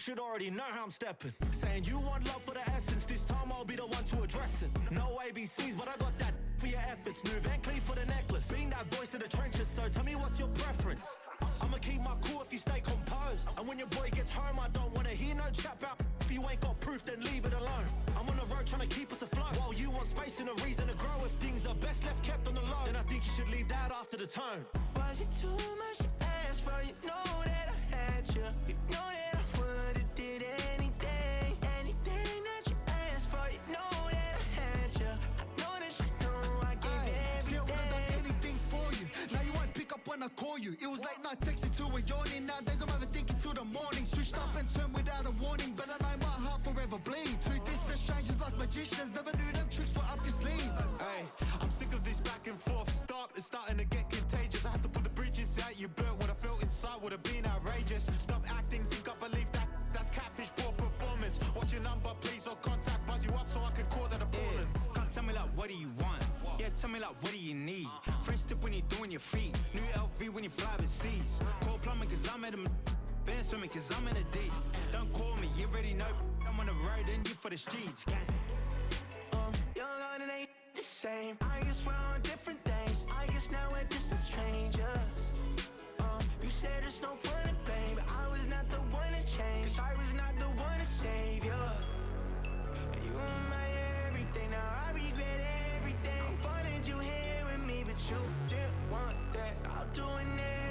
should already know how I'm stepping. Saying you want love for the essence, this time I'll be the one to address it. No ABCs, but I got that for your efforts. New Van Cleef for the necklace. Being that voice in the trenches, so tell me what's your preference. I'ma keep my cool if you stay composed. And when your boy gets home, I don't wanna hear no chat about. If you ain't got proof, then leave it alone. I'm on the road trying to keep us afloat. While you want space and a reason to grow. If things are best left kept on the low, then I think you should leave that after the tone. Was it too much to ask for? You know that I had you. You know that I would've did anything. Anything that you asked for. You know that I had you. I know that you know I gave everything. See, I would've done anything for you. Now you won't pick up when I call you. It was late night texting till we're yawning. Nowadays I'm overthinking till the morning. Switched up and turned without a warning. But I know my heart forever bleeds. Truth is that strangers like magicians. Never knew them tricks were up your sleeve. Hey, I'm sick of this back and forth. Stop, it's starting to get contagious. I had to put the bridges out you built. What I felt inside would have been outrageous. Stop acting, think I believe that. That's catfish, poor performance. What's your number, please, or contact. Buzz you up so I can call that a ballin'. Can't tell me like, what do you want? Yeah, tell me like, what do you need? Fresh tip when you're doing your feet. New LV when you fly overseas. Call plumbing cause I'm at them. Been swimming cause I'm in the deep. Don't call me, you already know. I'm on the road and you for the streets. Young on it ain't the same. I guess we're on different things. I guess now we're distant strangers. You said there's no fun to blame, but I was not the one to change. Cause I was not the one to save you. And you were my everything. Now I regret everything. I wanted you here with me, but you didn't want that. I'll do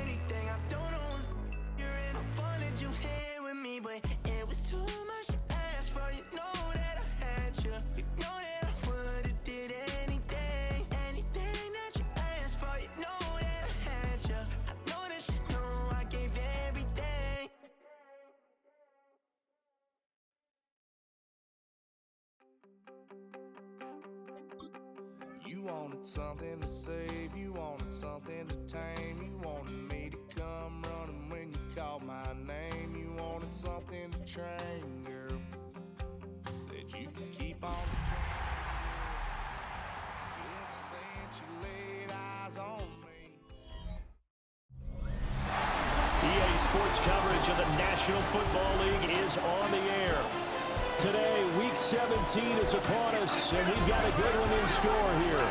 anything. I don't know what's you're in. I wanted you here with me, but it was too much to ask for. You know that I had you. You know that I would've did anything. Anything that you asked for. You know that I had you. I know that you know I gave everything. You wanted something to save, you wanted something to tame. You wanted me to come running when you called my name. You wanted something to train, girl, that you could keep on the train. Ever since you laid eyes on me. EA Sports coverage of the National Football League is on the air. Today, Week 17 is upon us, and we've got a good one in store here,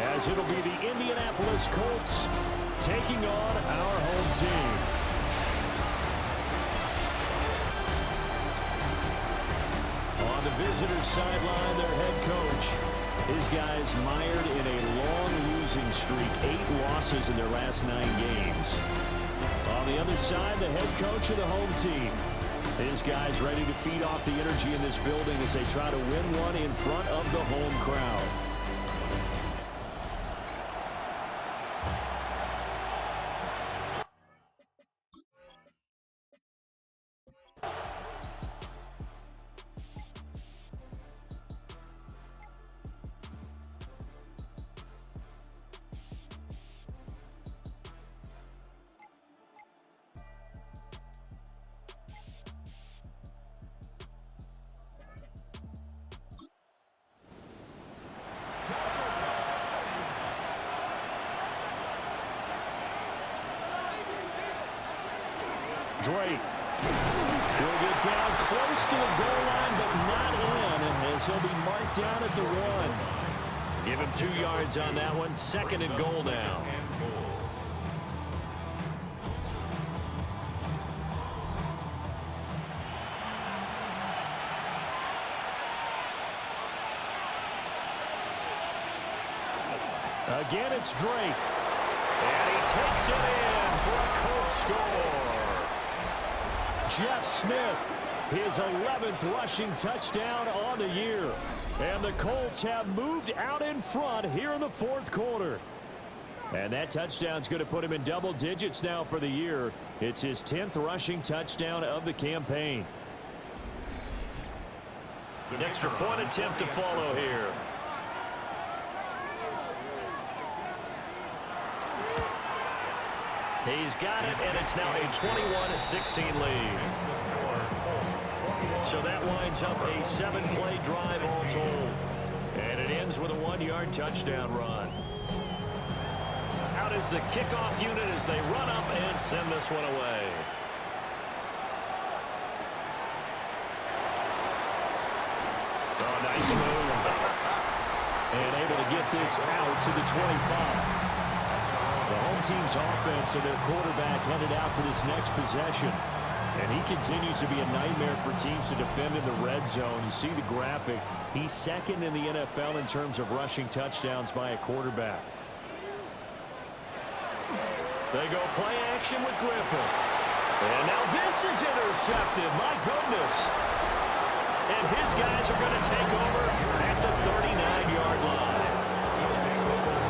as it'll be the Indianapolis Colts taking on our home team. On the visitors' sideline, their head coach. His guys mired in a long losing streak, 8 losses in their last 9 games. On the other side, the head coach of the home team. His guys ready to feed off the energy in this building as they try to win one in front of the home crowd. Drake will get down close to the goal line, but not in, as he'll be marked down at the 1. Give him 2 yards on that one. 2nd and goal now. Again, it's Drake. And he takes it in for a Colts score. Jeff Smith, his 11th rushing touchdown on the year. And the Colts have moved out in front here in the 4th quarter. And that touchdown's going to put him in double digits now for the year. It's his 10th rushing touchdown of the campaign. An extra point attempt to follow here. He's got it, and it's now a 21-16 lead. So that winds up a 7-play drive all told. And it ends with a 1-yard touchdown run. Out is the kickoff unit as they run up and send this one away. Oh, nice move. And able to get this out to the 25. The home team's offense and their quarterback headed out for this next possession. And he continues to be a nightmare for teams to defend in the red zone. You see the graphic. He's second in the NFL in terms of rushing touchdowns by a quarterback. They go play action with Griffin. And now this is intercepted. My goodness. And his guys are going to take over at the 39-yard line.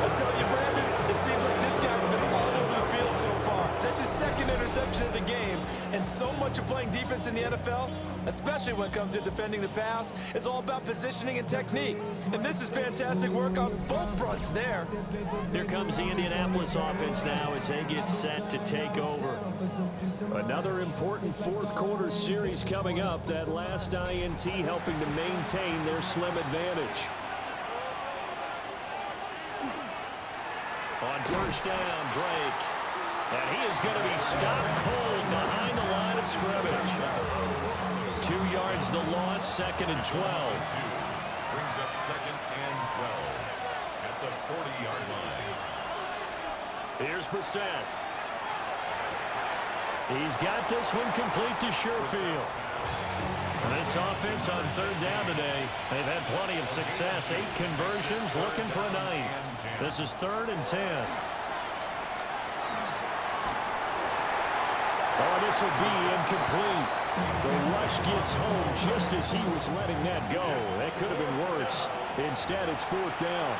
I tell you, Brandon, it seems like this guy's been all over the field so far. That's his second interception of the game. And so much of playing defense in the NFL, especially when it comes to defending the pass, is all about positioning and technique. And this is fantastic work on both fronts there. Here comes the Indianapolis offense now as they get set to take over. Another important fourth quarter series coming up. That last INT helping to maintain their slim advantage. On first down, Drake. And he is going to be stopped cold behind the line of scrimmage. 2 yards the loss, 2nd and 12. Brings up 2nd and 12 at the 40-yard line. Here's Brissett. He's got this one complete to Sherfield. And this offense on third down today, they've had plenty of success. 8 conversions, looking for a 9th. This is 3rd and 10. Oh, this will be incomplete. The rush gets home just as he was letting that go. That could have been worse. Instead, it's 4th down.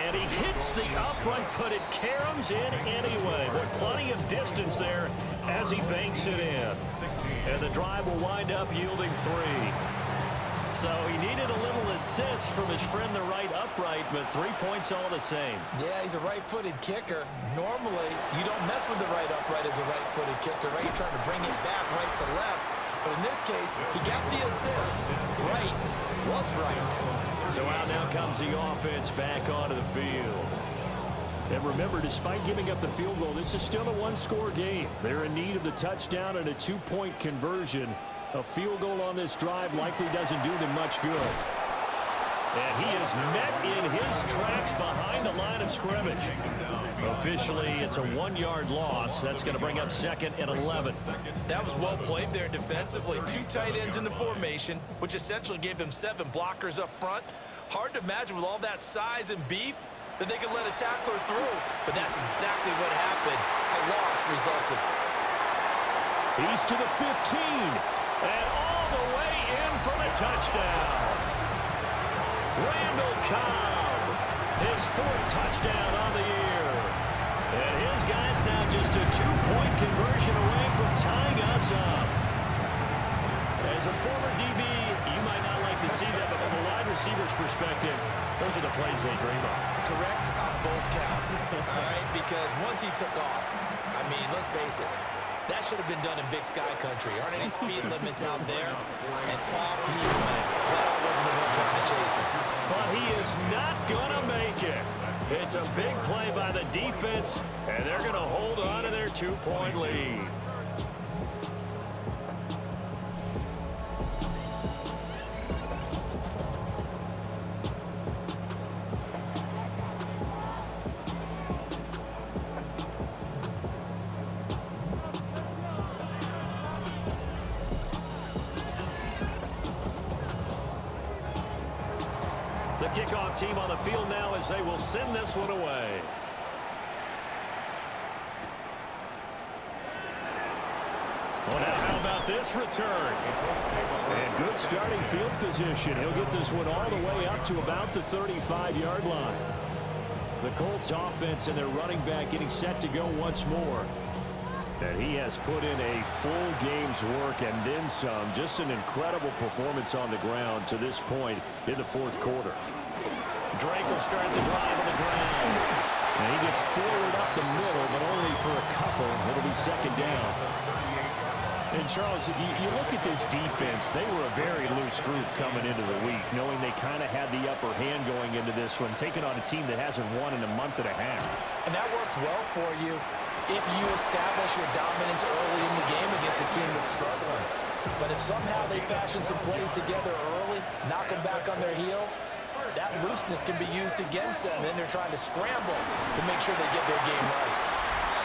And he hits the upright, but it caroms in anyway. But plenty of distance there as he banks it in. And the drive will wind up yielding 3. So he needed a little assist from his friend the right upright, but 3 points all the same. Yeah, he's a right-footed kicker. Normally, you don't mess with the right upright as a right-footed kicker, right? You're trying to bring it back right to left. But in this case, he got the assist. Right was right. So out now comes the offense back onto the field. And remember, despite giving up the field goal, this is still a one-score game. They're in need of the touchdown and a 2-point conversion. A field goal on this drive likely doesn't do them much good. And he is met in his tracks behind the line of scrimmage. Officially, it's a 1-yard loss. That's going to bring up 2nd and 11. That was well played there defensively. 2 tight ends in the formation, which essentially gave them 7 blockers up front. Hard to imagine with all that size and beef that they could let a tackler through. But that's exactly what happened. A loss resulted. He's to the 15. And all the way in for the touchdown. Randall Cobb, his 4th touchdown on the year. And his guy's now just a 2-point conversion away from tying us up. As a former DB, you might not like to see that, but from a wide receiver's perspective, those are the plays they dream of. Correct on both counts, all right? Because once he took off, I mean, let's face it, that should have been done in Big Sky Country. Aren't any speed limits out there? And off he went. Glad I wasn't the one trying to chase him. But he is not going to make it. It's a big play by the defense, and they're going to hold on to their 2-point lead. Kickoff team on the field now as they will send this one away. Well, now how about this return? And good starting field position. He'll get this one all the way up to about the 35-yard line. The Colts offense and their running back getting set to go once more. And he has put in a full game's work and then some. Just an incredible performance on the ground to this point in the 4th quarter. Drake will start the drive on the ground. And he gets forward up the middle, but only for a couple. It'll be 2nd down. And Charles, you look at this defense, they were a very loose group coming into the week, knowing they kind of had the upper hand going into this one, taking on a team that hasn't won in a month and a half. And that works well for you if you establish your dominance early in the game against a team that's struggling. But if somehow they fashion some plays together early, knock them back on their heels, that looseness can be used against them. Then they're trying to scramble to make sure they get their game right.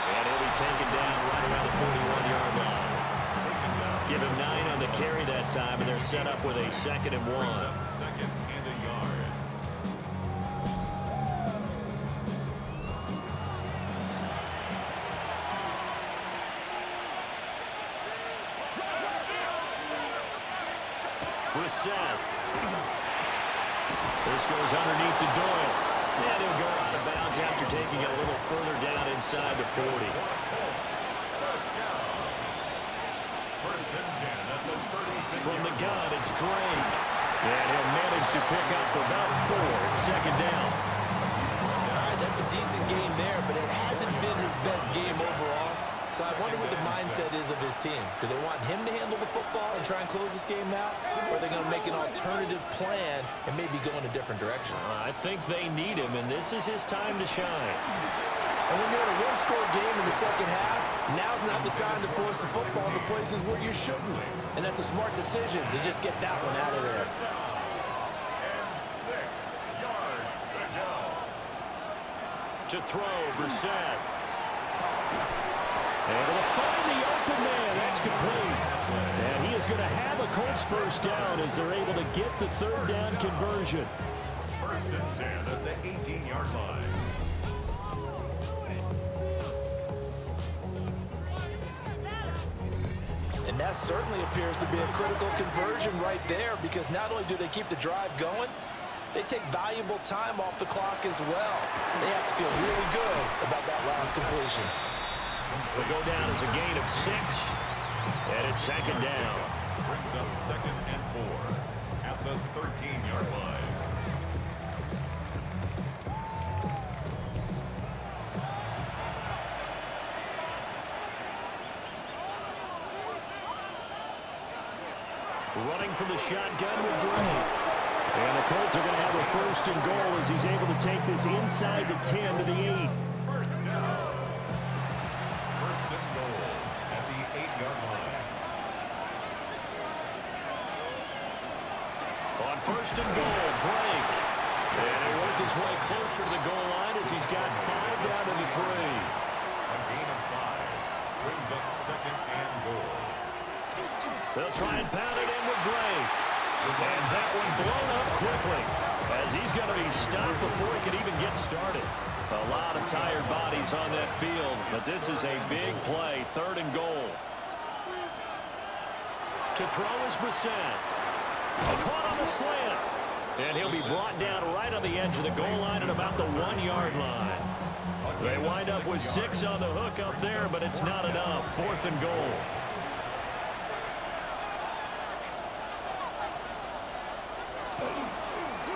And he'll be taken down right around the 41-yard line. Give him 9 on the carry that time, and they're set up with a 2nd and 1. Second and a yard. Brissett. This goes underneath to Doyle. And he'll go out of bounds after taking it a little further down inside the 40. First and 10 at the 36. From the gun, it's Drake. And he'll manage to pick up about 4. It's 2nd down. All right, that's a decent game there, but it hasn't been his best game overall. So I wonder what the mindset is of his team. Do they want him to handle the football and try and close this game out? Or are they going to make an alternative plan and maybe go in a different direction? I think they need him, and this is his time to shine. And when you're in a one-score game in the second half, now's not the time to force the football to places where you shouldn't. And that's a smart decision to just get that one out of there. And 6 yards to go. To throw, Brissett. Able to find the open man. That's complete. And he is going to have a Colts first down as they're able to get the 3rd down conversion. First and 10 at the 18-yard line. And that certainly appears to be a critical conversion right there, because not only do they keep the drive going, they take valuable time off the clock as well. They have to feel really good about that last completion. We go down as a gain of 6, and it's 2nd down. Brings up 2nd and 4 at the 13-yard line. Running from the shotgun with Drake. And the Colts are going to have a 1st and goal as he's able to take this inside the 10 to the 8. First down. First and goal at the 8-yard line. On 1st and goal, Drake. And he'll work his way closer to the goal line as he's got 5 down to the 3. A gain of 5 brings up 2nd and goal. They'll try and pound it in with Drake. And that one blown up quickly as he's going to be stopped before he can even get started. A lot of tired bodies on that field, but this is a big play, 3rd and goal. To throw is Brissett. Caught on the slant. And he'll be brought down right on the edge of the goal line at about the 1-yard line. They wind up with 6 on the hook up there, but it's not enough. 4th and goal.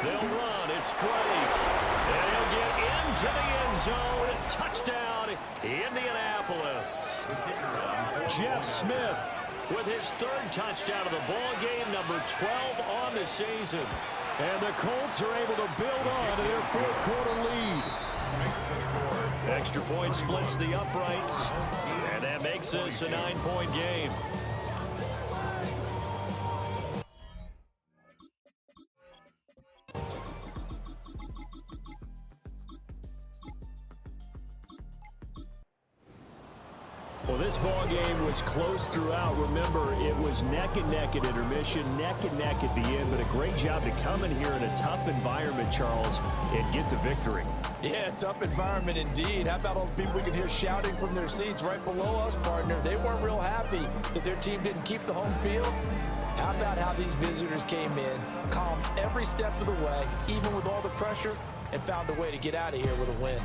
They'll run. It's Drake. And he'll get into the end zone. Touchdown, Indianapolis. Jeff Smith with his 3rd touchdown of the ball game, number 12 on the season. And the Colts are able to build on to their 4th quarter lead. Extra point splits the uprights, and that makes this a 9-point game. Well, this ball game was close throughout. Remember, it was neck and neck at intermission, neck and neck at the end, but a great job to come in here in a tough environment, Charles, and get the victory. Yeah, tough environment indeed. How about all the people we can hear shouting from their seats right below us, partner? They weren't real happy that their team didn't keep the home field. How about how these visitors came in, calm every step of the way, even with all the pressure, and found a way to get out of here with a win?